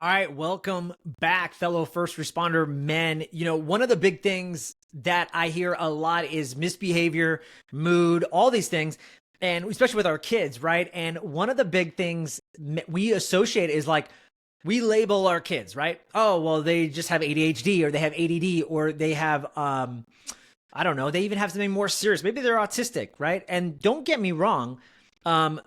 All right, welcome back, fellow first responder men. One of the big things that I hear a lot is misbehavior, mood, all these things, and especially with our kids, right? And one of the big things we associate is like, we label our kids, right? Oh, well, they just have ADHD or they have ADD or they have, I don't know, they even have something more serious. Maybe they're autistic, right? And don't get me wrong.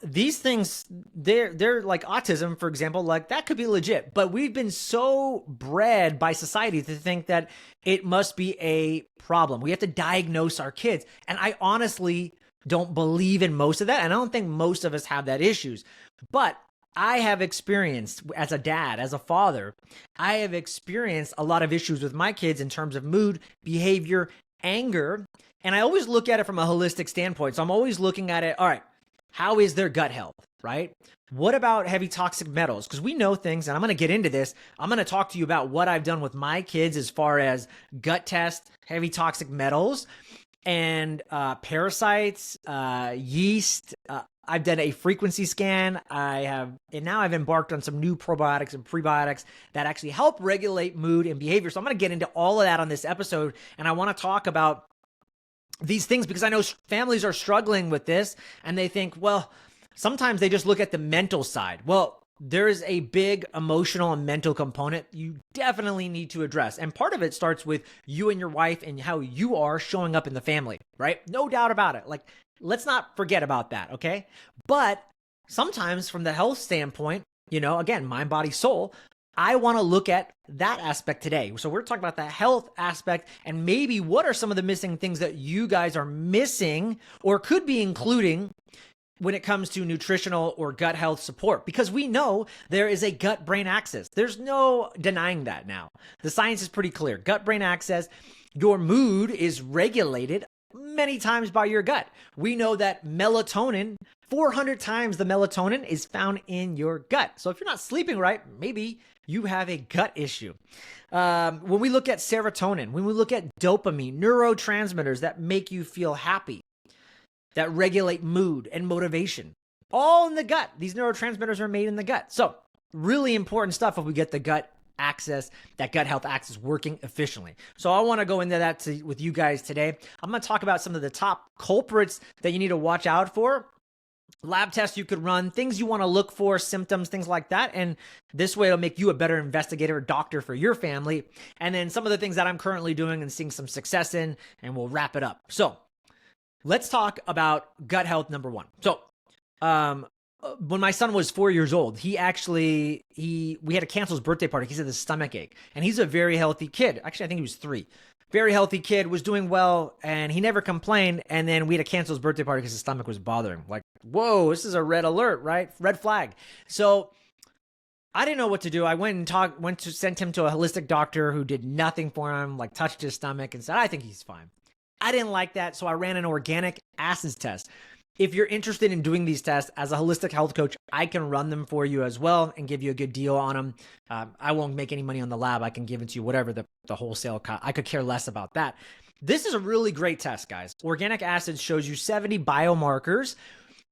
These things, they're like autism, for example, like that could be legit, but we've been so bred by society to think that it must be a problem. We have to diagnose our kids. And I honestly don't believe in most of that. And I don't think most of us have that issues, but I have experienced as a dad, as a father, I have experienced a lot of issues with my kids in terms of mood, behavior, anger. And I always look at it from a holistic standpoint. So I'm always looking at it. All right, how is their gut health, right? What about heavy toxic metals? Because we know things, and I'm going to get into this. I'm going to talk to you about what I've done with my kids as far as gut test, heavy toxic metals, and parasites, yeast. I've done a frequency scan. And now I've embarked on some new probiotics and prebiotics that actually help regulate mood and behavior. So I'm going to get into all of that on this episode, and I want to talk about these things because I know families are struggling with this and they think, well, sometimes they just look at the mental side. Well, there is a big emotional and mental component you definitely need to address. And part of it starts with you and your wife and how you are showing up in the family, right? No doubt about it. Like, let's not forget about that, okay? But sometimes from the health standpoint, again, mind, body, soul, I want to look at that aspect today. So we're talking about the health aspect and maybe what are some of the missing things that you guys are missing or could be including when it comes to nutritional or gut health support, because we know there is a gut-brain axis. There's no denying that now. The science is pretty clear. Gut-brain axis, your mood is regulated many times by your gut. We know that melatonin, 400 times the melatonin is found in your gut. So if you're not sleeping right, maybe you have a gut issue. When we look at serotonin, when we look at dopamine, neurotransmitters that make you feel happy, that regulate mood and motivation, all in the gut. These neurotransmitters are made in the gut. So really important stuff if we get the gut access, that gut health axis working efficiently. So I want to go into that with you guys today. I'm going to talk about some of the top culprits that you need to watch out for. Lab tests you could run, things you want to look for, symptoms, things like that. And this way it'll make you a better investigator or doctor for your family. And then some of the things that I'm currently doing and seeing some success in, and we'll wrap it up. So let's talk about gut health number one. So when my son was 4 years old, we had to cancel his birthday party. He had a stomach ache, and he's a very healthy kid. Actually, I think he was 3. Very healthy kid, was doing well, and he never complained. And then we had to cancel his birthday party because his stomach was bothering him. Like, whoa, this is a red alert, right? Red flag. So I didn't know what to do. I sent him to a holistic doctor who did nothing for him, like touched his stomach and said, I think he's fine. I didn't like that, so I ran an organic acids test. If you're interested in doing these tests as a holistic health coach, I can run them for you as well and give you a good deal on them. I won't make any money on the lab. I can give it to you, whatever the wholesale cost. I could care less about that. This is a really great test, guys. Organic acids shows you 70 biomarkers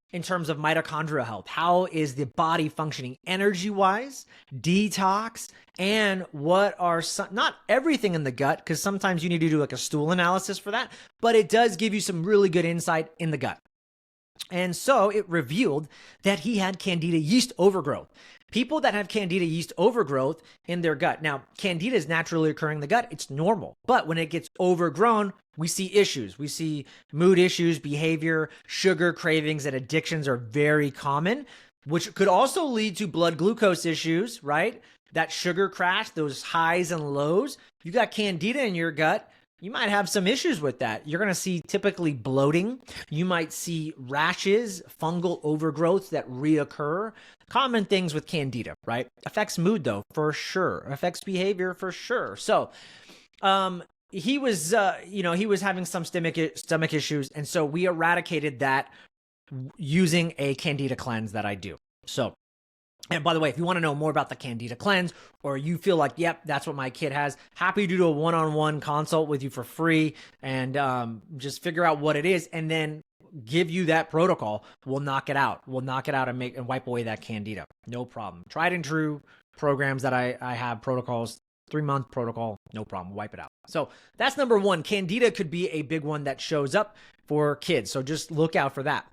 in terms of mitochondrial health. How is the body functioning energy-wise, detox, and what are not everything in the gut, because sometimes you need to do like a stool analysis for that, but it does give you some really good insight in the gut. And so it revealed that he had Candida yeast overgrowth. People that have Candida yeast overgrowth in their gut. Now, Candida is naturally occurring in the gut. It's normal. But when it gets overgrown, we see issues. We see mood issues, behavior, sugar cravings, and addictions are very common, which could also lead to blood glucose issues, right? That sugar crash, those highs and lows. You got Candida in your gut, you might have some issues with that. You're going to see typically bloating. You might see rashes, fungal overgrowths that reoccur. Common things with Candida, right? Affects mood though, for sure. Affects behavior for sure. So, he was having some stomach issues. And so we eradicated that using a Candida cleanse that I do. So, and by the way, if you want to know more about the Candida cleanse, or you feel like, yep, that's what my kid has, happy to do a one-on-one consult with you for free and just figure out what it is and then give you that protocol. We'll knock it out. We'll knock it out and wipe away that Candida. No problem. Tried and true, programs that I have, protocols, 3-month protocol, no problem, wipe it out. So that's number one. Candida could be a big one that shows up for kids. So just look out for that.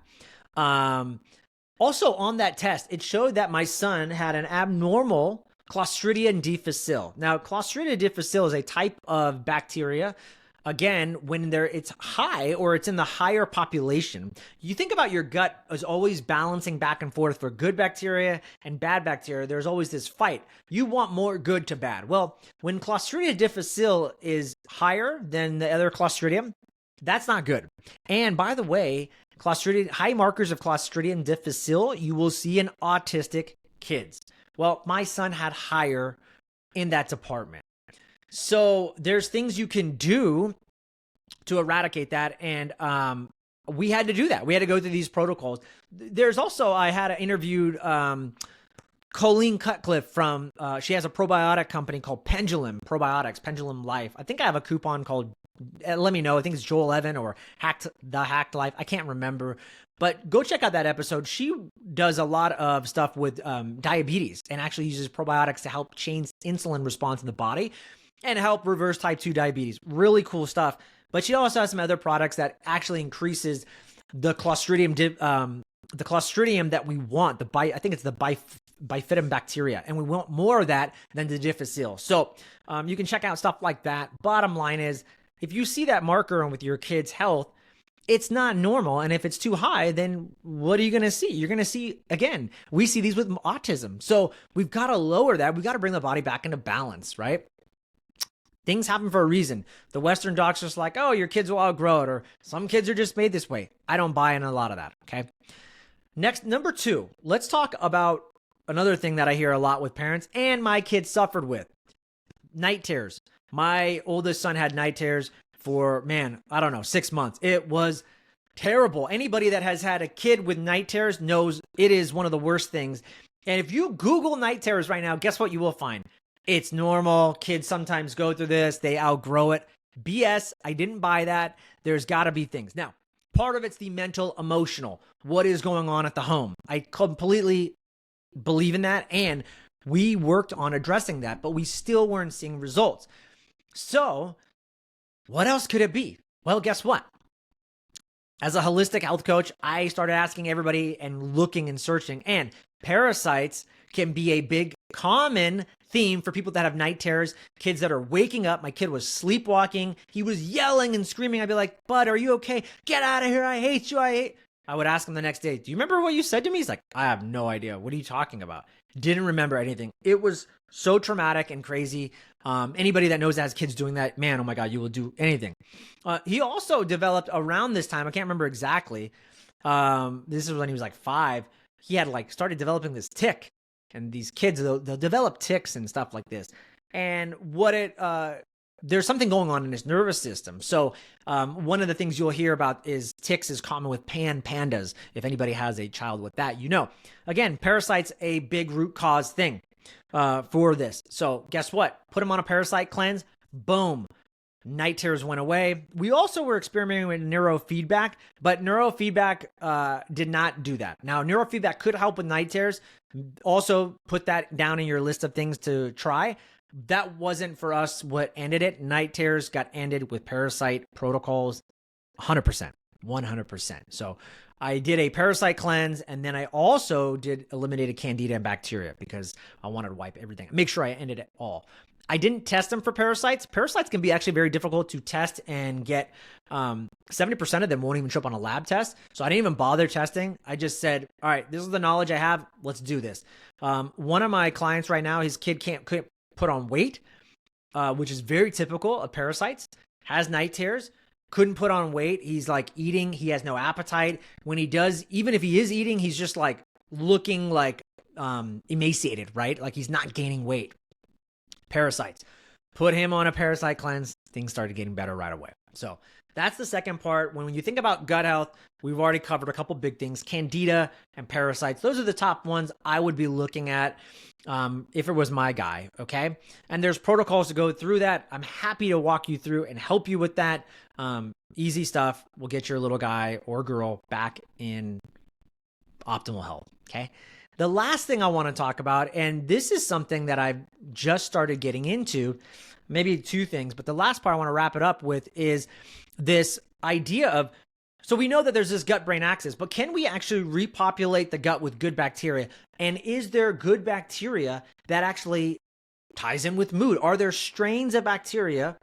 Also on that test, it showed that my son had an abnormal Clostridium difficile. Now, Clostridium difficile is a type of bacteria. Again, when it's high or it's in the higher population, you think about your gut as always balancing back and forth for good bacteria and bad bacteria. There's always this fight. You want more good to bad. Well, when Clostridium difficile is higher than the other Clostridium, that's not good. And by the way, high markers of Clostridium difficile, you will see in autistic kids. Well, my son had higher in that department. So there's things you can do to eradicate that. And we had to do that. We had to go through these protocols. There's also, I had interviewed Colleen Cutcliffe from, she has a probiotic company called Pendulum Probiotics, Pendulum Life. I think I have a coupon called, let me know, I think it's Joel Evan or Hacked Life. I can't remember. But go check out that episode. She does a lot of stuff with diabetes and actually uses probiotics to help change insulin response in the body and help reverse type 2 diabetes. Really cool stuff. But she also has some other products that actually increases the Clostridium, the Clostridium that we want. I think it's the bifidum bacteria, and we want more of that than the difficile. So you can check out stuff like that. Bottom line is, if you see that marker with your kid's health, it's not normal. And if it's too high, then what are you going to see? You're going to see, again, we see these with autism. So we've got to lower that. We've got to bring the body back into balance, right? Things happen for a reason. The Western doc's just like, oh, your kids will outgrow it, or some kids are just made this way. I don't buy in a lot of that, okay? Next, number 2, let's talk about another thing that I hear a lot with parents and my kids suffered with. Night terrors. My oldest son had night terrors for, 6 months. It was terrible. Anybody that has had a kid with night terrors knows it is one of the worst things. And if you Google night terrors right now, guess what you will find? It's normal. Kids sometimes go through this. They outgrow it. BS. I didn't buy that. There's got to be things. Now, part of it's the mental, emotional. What is going on at the home? I completely believe in that. And we worked on addressing that, but we still weren't seeing results. So what else could it be? Well, guess what? As a holistic health coach, I started asking everybody and looking and searching, and parasites can be a big common theme for people that have night terrors, kids that are waking up. My kid was sleepwalking. He was yelling and screaming. I'd be like, bud, are you okay? Get out of here. I hate you. I would ask him the next day, do you remember what you said to me? He's like, I have no idea. What are you talking about? Didn't remember anything. It was so traumatic and crazy. Anybody that knows that has kids doing that, man, oh my God, you will do anything. He also developed around this time, I can't remember exactly. This is when he was like 5. He had started developing this tick. And these kids, they'll develop tics and stuff like this. And there's something going on in his nervous system. So one of the things you'll hear about is tics is common with pandas. If anybody has a child with that, Again, parasites, a big root cause thing for this. So guess what? Put him on a parasite cleanse. Boom. Night terrors went away. We also were experimenting with neurofeedback, but neurofeedback did not do that. Now, neurofeedback could help with night terrors. Also, put that down in your list of things to try. That wasn't for us what ended it. Night terrors got ended with parasite protocols 100%. 100%. So I did a parasite cleanse, and then I also eliminated Candida and bacteria because I wanted to wipe everything. Make sure I ended it all. I didn't test them for parasites. Parasites can be actually very difficult to test and get. 70% of them won't even show up on a lab test. So I didn't even bother testing. I just said, all right, this is the knowledge I have. Let's do this. One of my clients right now, his kid can't put on weight, which is very typical of parasites, has night terrors, couldn't put on weight. He's eating. He has no appetite. When he does, even if he is eating, he's just looking emaciated, right? He's not gaining weight. Parasites. Put him on a parasite cleanse. Things started getting better right away. So that's the second part. When you think about gut health, we've already covered a couple big things, Candida and parasites. Those are the top ones I would be looking at if it was my guy, okay? And there's protocols to go through that. I'm happy to walk you through and help you with that. Easy stuff will get your little guy or girl back in optimal health, okay? The last thing I want to talk about, and this is something that I've just started getting into, maybe two things, but the last part I want to wrap it up with is this idea of, so we know that there's this gut-brain axis, but can we actually repopulate the gut with good bacteria? And is there good bacteria that actually ties in with mood? Are there strains of bacteria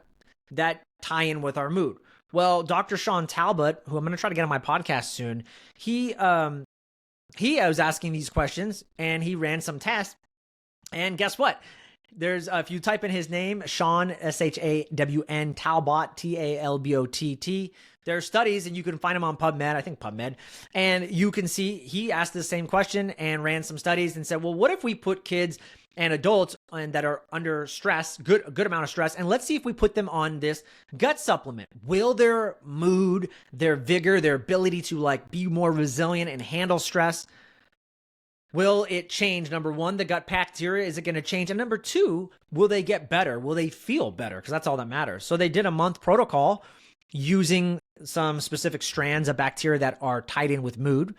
that tie in with our mood? Well, Dr. Sean Talbot, who I'm going to try to get on my podcast soon, he was asking these questions and he ran some tests. And guess what? There's, if you type in his name, Sean, S-H-A-W-N, Talbot, T-A-L-B-O-T-T, there are studies and you can find them on PubMed, I think PubMed, and you can see he asked the same question and ran some studies and said, well, what if we put kids and adults that are under stress, a good amount of stress, and let's see if we put them on this gut supplement. Will their mood, their vigor, their ability to like be more resilient and handle stress, will it change? Number one, the gut bacteria, is it going to change? And number two, will they get better? Will they feel better? Because that's all that matters. So they did a month protocol using some specific strands of bacteria that are tied in with mood.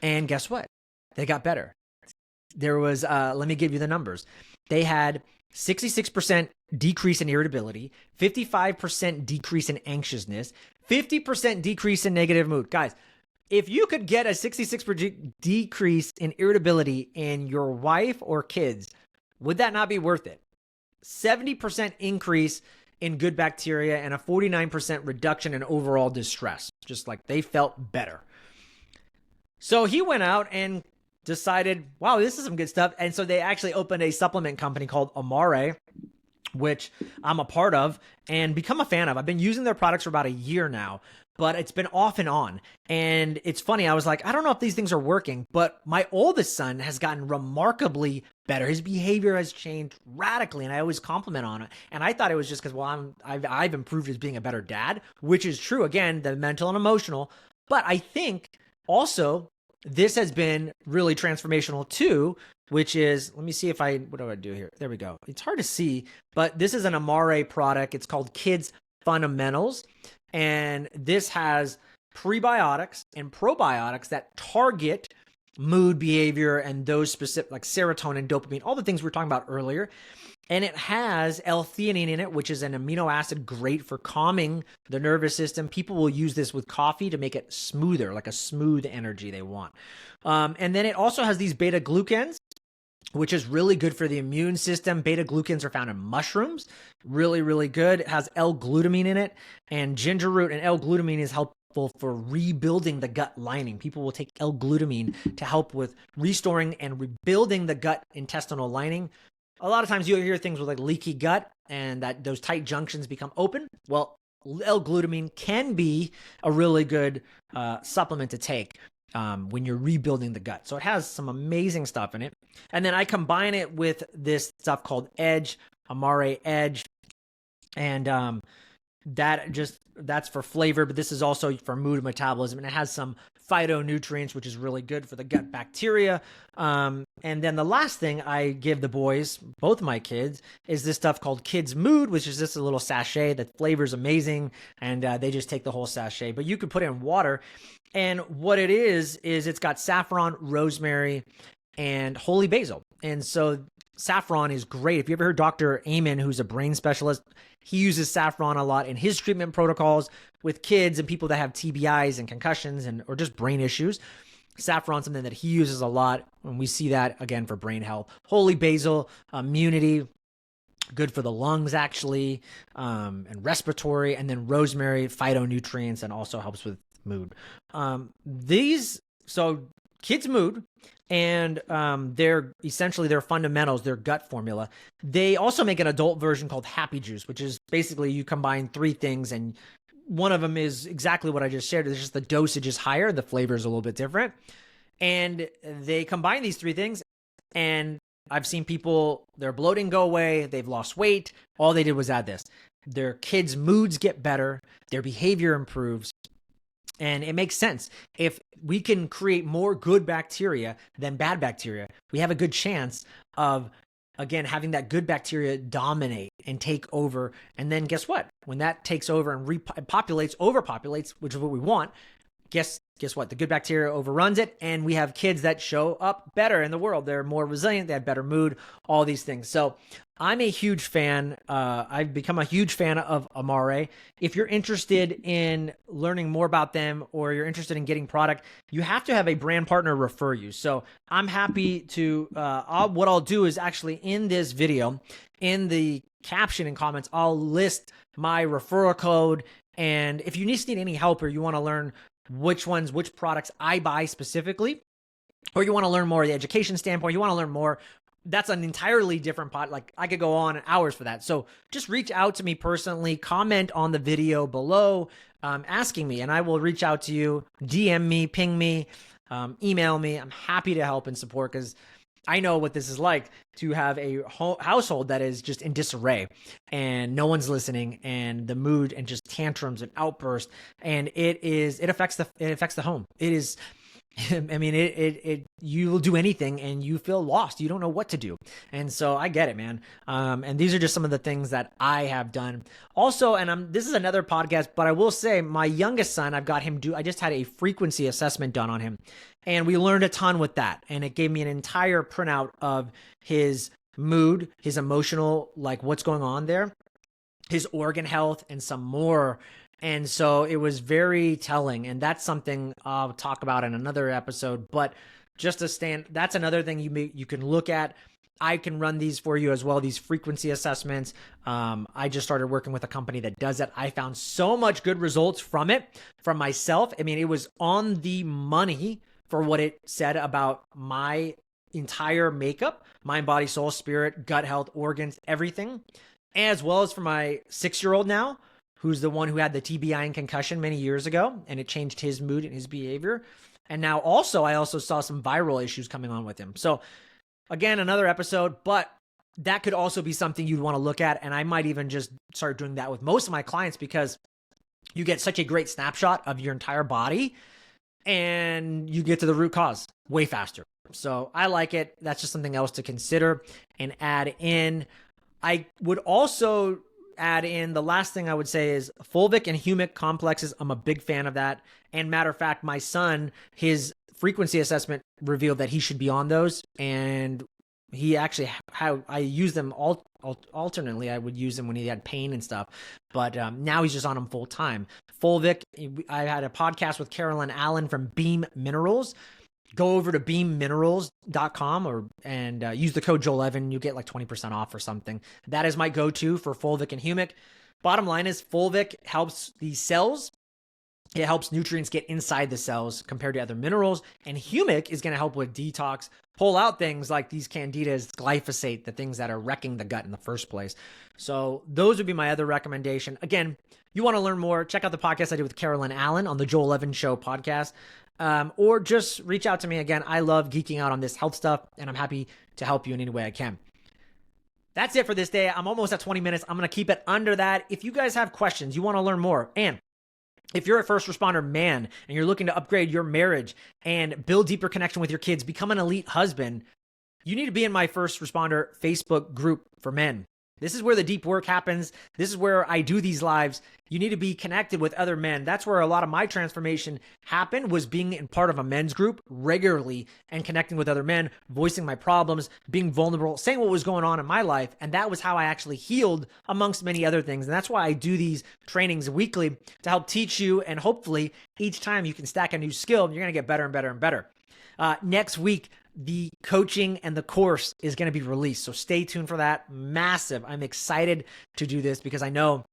And guess what? They got better. There was, let me give you the numbers. They had 66% decrease in irritability, 55% decrease in anxiousness, 50% decrease in negative mood. Guys, if you could get a 66% decrease in irritability in your wife or kids, would that not be worth it? 70% increase in good bacteria and a 49% reduction in overall distress. Just like they felt better. So he went out and decided, wow, this is some good stuff. And so they actually opened a supplement company called Amare, which I'm a part of and become a fan of. I've been using their products for about a year now, but it's been off and on. And it's funny, I was like, I don't know if these things are working, but my oldest son has gotten remarkably better. His behavior has changed radically, and I always compliment on it. And I thought it was just because, well, I've improved as being a better dad, which is true. Again, the mental and emotional. But I think also this has been really transformational too, which is, let me see if what do I do here? There we go. It's hard to see, but this is an Amare product. It's called Kids Fundamentals. And this has prebiotics and probiotics that target mood, behavior, and those specific, like serotonin, dopamine, all the things we were talking about earlier. And it has L-theanine in it, which is an amino acid great for calming the nervous system. People will use this with coffee to make it smoother, like a smooth energy they want. And then it also has these beta-glucans, which is really good for the immune system. Beta-glucans are found in mushrooms. Really, really good. It has L-glutamine in it and ginger root, and L-glutamine is helpful for rebuilding the gut lining. People will take L-glutamine to help with restoring and rebuilding the gut intestinal lining. A lot of times you'll hear things with like leaky gut and that those tight junctions become open. Well, L-glutamine can be a really good supplement to take when you're rebuilding the gut. So it has some amazing stuff in it. And then I combine it with this stuff called Edge, Amare Edge. And that's for flavor, but this is also for mood and metabolism. And it has some phytonutrients, which is really good for the gut bacteria. And then the last thing I give the boys, both my kids, is this stuff called Kids Mood, which is just a little sachet. The flavor's amazing, and they just take the whole sachet. But you could put it in water. And what it is it's got saffron, rosemary, and holy basil. And so saffron is great. If you ever heard Dr. Amen, who's a brain specialist, he uses saffron a lot in his treatment protocols with kids and people that have TBIs and concussions or just brain issues. Saffron, something that he uses a lot, and we see that again for brain health. Holy basil, immunity, good for the lungs actually, and respiratory, and then rosemary, phytonutrients, and also helps with mood. So Kids Mood, and they're essentially their fundamentals, their gut formula. They also make an adult version called Happy Juice, which is basically you combine three things, and one of them is exactly what I just shared. It's just the dosage is higher, the flavor is a little bit different. And they combine these three things, and I've seen people, their bloating go away, they've lost weight. All they did was add this. Their kids' moods get better, their behavior improves. And it makes sense. If we can create more good bacteria than bad bacteria, we have a good chance of, again, having that good bacteria dominate and take over. And then guess what? When that takes over and overpopulates, which is what we want, guess guess what? The good bacteria overruns it, and we have kids that show up better in the world. They're more resilient, they have better mood, all these things. So I'm a huge fan. I've become a huge fan of Amare. If you're interested in learning more about them, or you're interested in getting product, you have to have a brand partner refer you. So I'm happy to, what I'll do is actually in this video, in the caption and comments, I'll list my referral code. And if you just need any help, or you want to learn which products I buy specifically, or you want to learn more of the education standpoint, you want to learn more, that's an entirely different pod. Like, I could go on hours for that. So just reach out to me personally, comment on the video below, asking me, and I will reach out to you, DM me, ping me, email me. I'm happy to help and support, because I know what this is like to have a household that is just in disarray and no one's listening, and the mood and just tantrums and outbursts. And it affects the home. It is, I mean, you will do anything and you feel lost. You don't know what to do. And so I get it, man. And these are just some of the things that I have done. Also, and this is another podcast, but I will say my youngest son, I just had a frequency assessment done on him, and we learned a ton with that. And it gave me an entire printout of his mood, his emotional, like what's going on there, his organ health, and some more. And so it was very telling, and that's something I'll talk about in another episode. But just that's another thing you can look at. I can run these for you as well, these frequency assessments. I just started working with a company that does it. I found so much good results from it, from myself. I mean, it was on the money for what it said about my entire makeup, mind, body, soul, spirit, gut health, organs, everything, as well as for my 6-year-old now, who's the one who had the TBI and concussion many years ago, and it changed his mood and his behavior. And now I also saw some viral issues coming on with him. So again, another episode, but that could also be something you'd want to look at. And I might even just start doing that with most of my clients, because you get such a great snapshot of your entire body and you get to the root cause way faster. So I like it. That's just something else to consider and add in. I would also add in, the last thing I would say is Fulvic and Humic complexes. I'm a big fan of that. And matter of fact, my son, his frequency assessment revealed that he should be on those. And he actually, I use them alternately. I would use them when he had pain and stuff. But now he's just on them full time. Fulvic, I had a podcast with Carolyn Allen from Beam Minerals. Go over to beamminerals.com and use the code Joel11. You get like 20% off or something. That is my go-to for Fulvic and Humic. Bottom line is Fulvic helps the cells. It helps nutrients get inside the cells compared to other minerals. And Humic is going to help with detox, pull out things like these Candidas, glyphosate, the things that are wrecking the gut in the first place. So those would be my other recommendation. Again, you want to learn more, check out the podcast I did with Carolyn Allen on the Joel 11 Show podcast. Or just reach out to me. Again, I love geeking out on this health stuff, and I'm happy to help you in any way I can. That's it for this day. I'm almost at 20 minutes. I'm going to keep it under that. If you guys have questions, you want to learn more, and if you're a first responder man and you're looking to upgrade your marriage and build deeper connection with your kids, become an elite husband, you need to be in my first responder Facebook group for men. This is where the deep work happens. This is where I do these lives. You need to be connected with other men. That's where a lot of my transformation happened, was being in part of a men's group regularly and connecting with other men, voicing my problems, being vulnerable, saying what was going on in my life. And that was how I actually healed, amongst many other things. And that's why I do these trainings weekly, to help teach you. And hopefully each time you can stack a new skill, you're going to get better and better and better. Next week, the coaching and the course is going to be released. So stay tuned for that. Massive. I'm excited to do this, because I know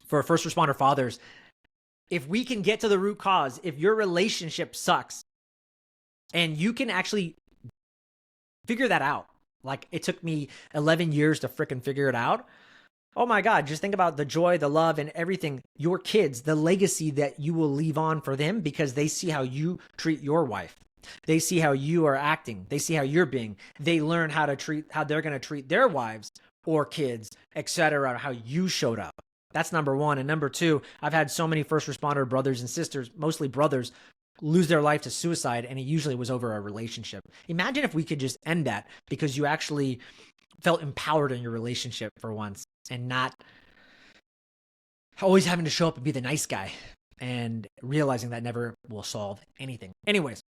for first responder fathers, if we can get to the root cause, if your relationship sucks and you can actually figure that out, like it took me 11 years to freaking figure it out. Oh my God, just think about the joy, the love, and everything. Your kids, the legacy that you will leave on for them, because they see how you treat your wife. They see how you are acting. They see how you're being. They learn how they're going to treat their wives or kids, etc., how you showed up. That's number one. And number two, I've had so many first responder brothers and sisters, mostly brothers, lose their life to suicide, and it usually was over a relationship. Imagine if we could just end that because you actually felt empowered in your relationship for once, and not always having to show up and be the nice guy. and realizing that never will solve anything. Anyways,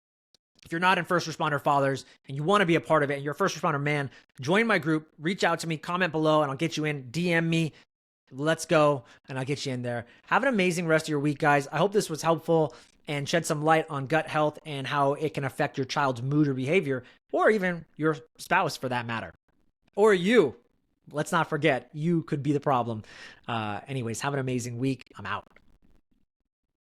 if you're not in First Responder Fathers and you want to be a part of it and you're a first responder man, join my group, reach out to me, comment below, and I'll get you in. DM me. Let's go, and I'll get you in there. Have an amazing rest of your week, guys. I hope this was helpful and shed some light on gut health and how it can affect your child's mood or behavior, or even your spouse for that matter. Or you. Let's not forget, you could be the problem. Anyways, have an amazing week. I'm out.